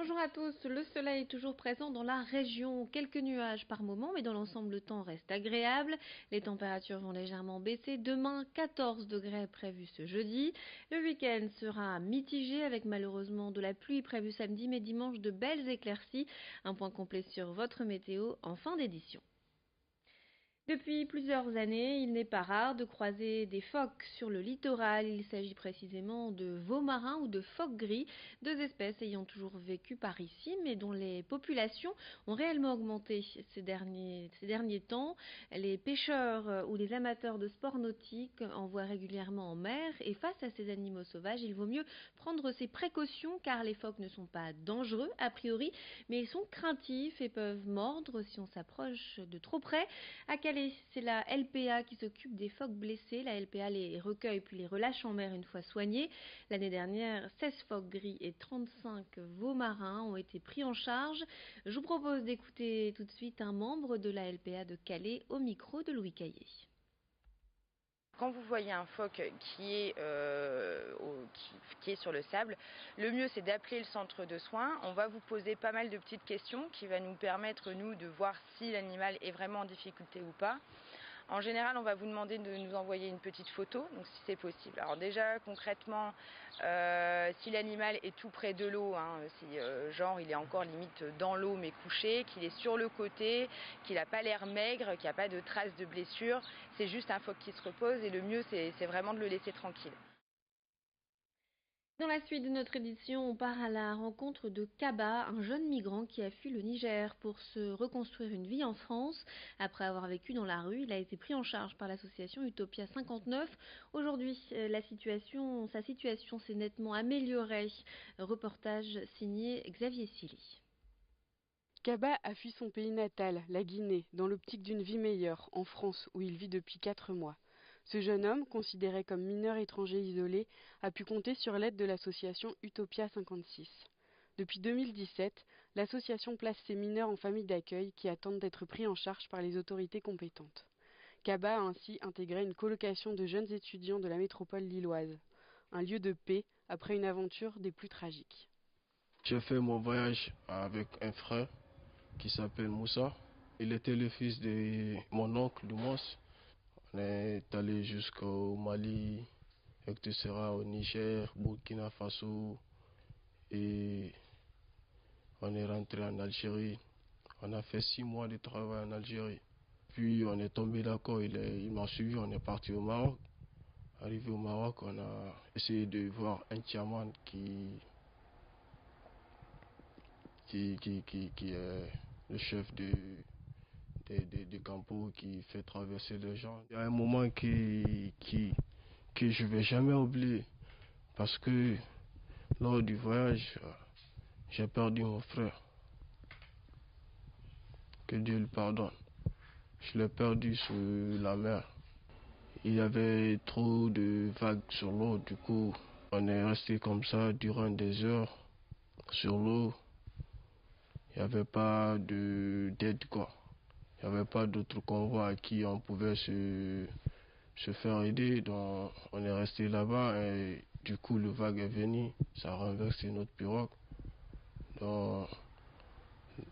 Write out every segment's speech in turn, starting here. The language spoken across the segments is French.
Bonjour à tous, le soleil est toujours présent dans la région, quelques nuages par moment, mais dans l'ensemble le temps reste agréable, les températures vont légèrement baisser, demain 14 degrés prévus ce jeudi, le week-end sera mitigé avec malheureusement de la pluie prévue samedi, mais dimanche de belles éclaircies, un point complet sur votre météo en fin d'édition. Depuis plusieurs années, il n'est pas rare de croiser des phoques sur le littoral. Il s'agit précisément de veaux marins ou de phoques gris, deux espèces ayant toujours vécu par ici, mais dont les populations ont réellement augmenté ces derniers temps. Les pêcheurs ou les amateurs de sports nautiques en voient régulièrement en mer, et face à ces animaux sauvages, il vaut mieux prendre ses précautions car les phoques ne sont pas dangereux a priori, mais ils sont craintifs et peuvent mordre si on s'approche de trop près. À Calais, c'est la LPA qui s'occupe des phoques blessés. La LPA les recueille puis les relâche en mer une fois soignés. L'année dernière, 16 phoques gris et 35 veaux marins ont été pris en charge. Je vous propose d'écouter tout de suite un membre de la LPA de Calais au micro de Louis Caillé. Quand vous voyez un phoque qui est sur le sable, le mieux c'est d'appeler le centre de soins. On va vous poser pas mal de petites questions qui va nous permettre nous de voir si l'animal est vraiment en difficulté ou pas. En général, on va vous demander de nous envoyer une petite photo, donc si c'est possible. Alors déjà, concrètement, si l'animal est tout près de l'eau, si genre il est encore limite dans l'eau mais couché, qu'il est sur le côté, qu'il n'a pas l'air maigre, qu'il n'y a pas de traces de blessure, c'est juste un phoque qui se repose et le mieux c'est vraiment de le laisser tranquille. Dans la suite de notre édition, on part à la rencontre de Kaba, un jeune migrant qui a fui le Niger pour se reconstruire une vie en France. Après avoir vécu dans la rue, il a été pris en charge par l'association Utopia 59. Aujourd'hui, sa situation s'est nettement améliorée. Reportage signé Xavier Silly. Kaba a fui son pays natal, la Guinée, dans l'optique d'une vie meilleure, en France, où il vit depuis 4 mois. Ce jeune homme, considéré comme mineur étranger isolé, a pu compter sur l'aide de l'association Utopia 56. Depuis 2017, l'association place ces mineurs en famille d'accueil qui attendent d'être pris en charge par les autorités compétentes. Kaba a ainsi intégré une colocation de jeunes étudiants de la métropole lilloise, un lieu de paix après une aventure des plus tragiques. J'ai fait mon voyage avec un frère qui s'appelle Moussa. Il était le fils de mon oncle, Lumos. On est allé jusqu'au Mali, etc., au Niger, Burkina Faso, et on est rentré en Algérie. On a fait 6 mois de travail en Algérie. Puis on est tombé d'accord, il m'a suivi, on est parti au Maroc. Arrivé au Maroc, on a essayé de voir un Tiaman qui est le chef de campo qui fait traverser les gens. Il y a un moment que je vais jamais oublier parce que lors du voyage, j'ai perdu mon frère. Que Dieu le pardonne. Je l'ai perdu sur la mer. Il y avait trop de vagues sur l'eau, du coup, on est resté comme ça durant des heures sur l'eau. Il n'y avait pas d'aide quoi. Il n'y avait pas d'autres convois à qui on pouvait se faire aider. Donc on est resté là-bas et du coup le vague est venu, ça a renversé notre pirogue. Donc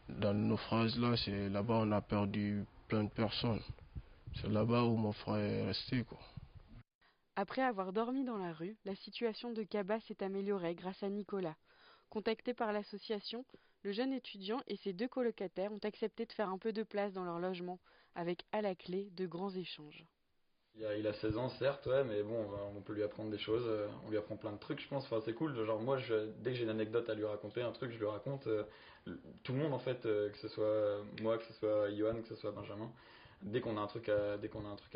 dans nos phrases là, c'est là-bas on a perdu plein de personnes. C'est là-bas où mon frère est resté quoi. Après avoir dormi dans la rue, la situation de Kaba s'est améliorée grâce à Nicolas. Contacté par l'association, le jeune étudiant et ses 2 colocataires ont accepté de faire un peu de place dans leur logement, avec à la clé de grands échanges. Il a 16 ans, certes, ouais, mais bon, on peut lui apprendre des choses, on lui apprend plein de trucs, je pense. Enfin, c'est cool. Genre, moi, dès que j'ai une anecdote à lui raconter, un truc, je lui raconte. Tout le monde, en fait, que ce soit moi, que ce soit Johan, que ce soit Benjamin, dès qu'on a un truc à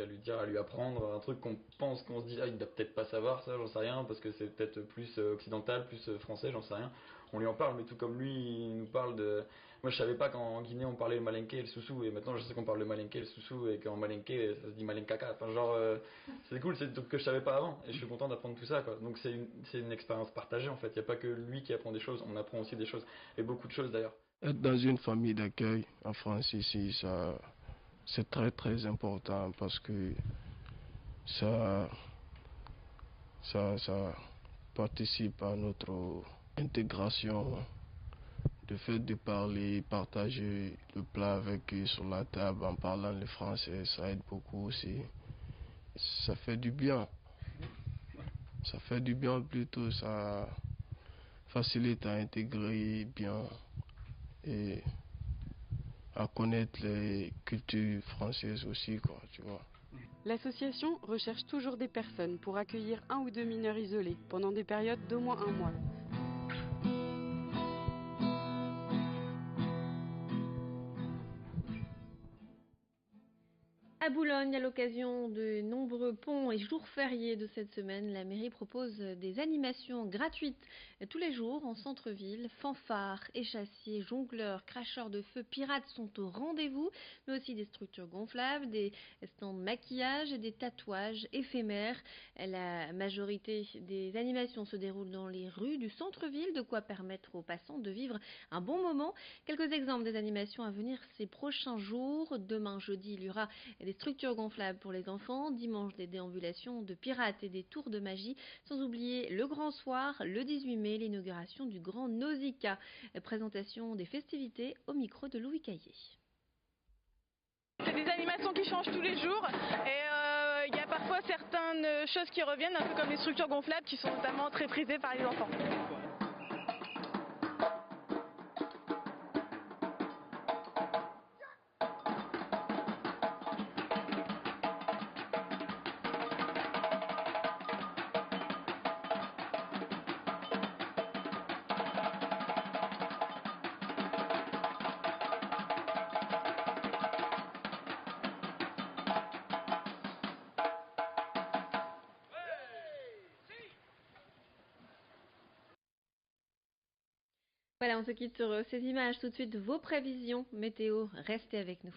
lui dire, à lui apprendre, un truc qu'on pense, qu'on se dit, ah, il doit peut-être pas savoir ça, j'en sais rien, parce que c'est peut-être plus occidental, plus français, j'en sais rien. On lui en parle, mais tout comme lui, il nous parle de. Moi, je savais pas qu'en Guinée on parlait le malinké et le soussou, et maintenant je sais qu'on parle le malinké et le soussou, et qu'en malinké ça se dit malinkaka. Enfin, genre, c'est cool, c'est des trucs que je savais pas avant, et je suis content d'apprendre tout ça, quoi. Donc c'est une expérience partagée en fait. Il y a pas que lui qui apprend des choses, on apprend aussi des choses, et beaucoup de choses d'ailleurs. Être dans une famille d'accueil en France ici, ça c'est très très important parce que ça ça participe à notre intégration Le fait de parler, partager le plat avec eux sur la table en parlant le français, ça aide beaucoup aussi. Ça fait du bien. Ça fait du bien plutôt, ça facilite à intégrer bien et à connaître les cultures françaises aussi, quoi, tu vois. L'association recherche toujours des personnes pour accueillir 1 ou 2 mineurs isolés pendant des périodes d'au moins 1 mois. À Boulogne, à l'occasion de nombreux ponts et jours fériés de cette semaine, la mairie propose des animations gratuites tous les jours en centre-ville. Fanfares, échassiers, jongleurs, cracheurs de feu, pirates sont au rendez-vous, mais aussi des structures gonflables, des stands de maquillage et des tatouages éphémères. La majorité des animations se déroulent dans les rues du centre-ville, de quoi permettre aux passants de vivre un bon moment. Quelques exemples des animations à venir ces prochains jours. Demain, jeudi, il y aura des structures gonflables pour les enfants, dimanche des déambulations de pirates et des tours de magie, sans oublier le grand soir, le 18 mai, l'inauguration du grand Nausicaa. Présentation des festivités au micro de Louis Caillé. C'est des animations qui changent tous les jours et il y a parfois certaines choses qui reviennent, un peu comme les structures gonflables qui sont notamment très prisées par les enfants. Voilà, on se quitte sur ces images. Tout de suite, vos prévisions météo. Restez avec nous.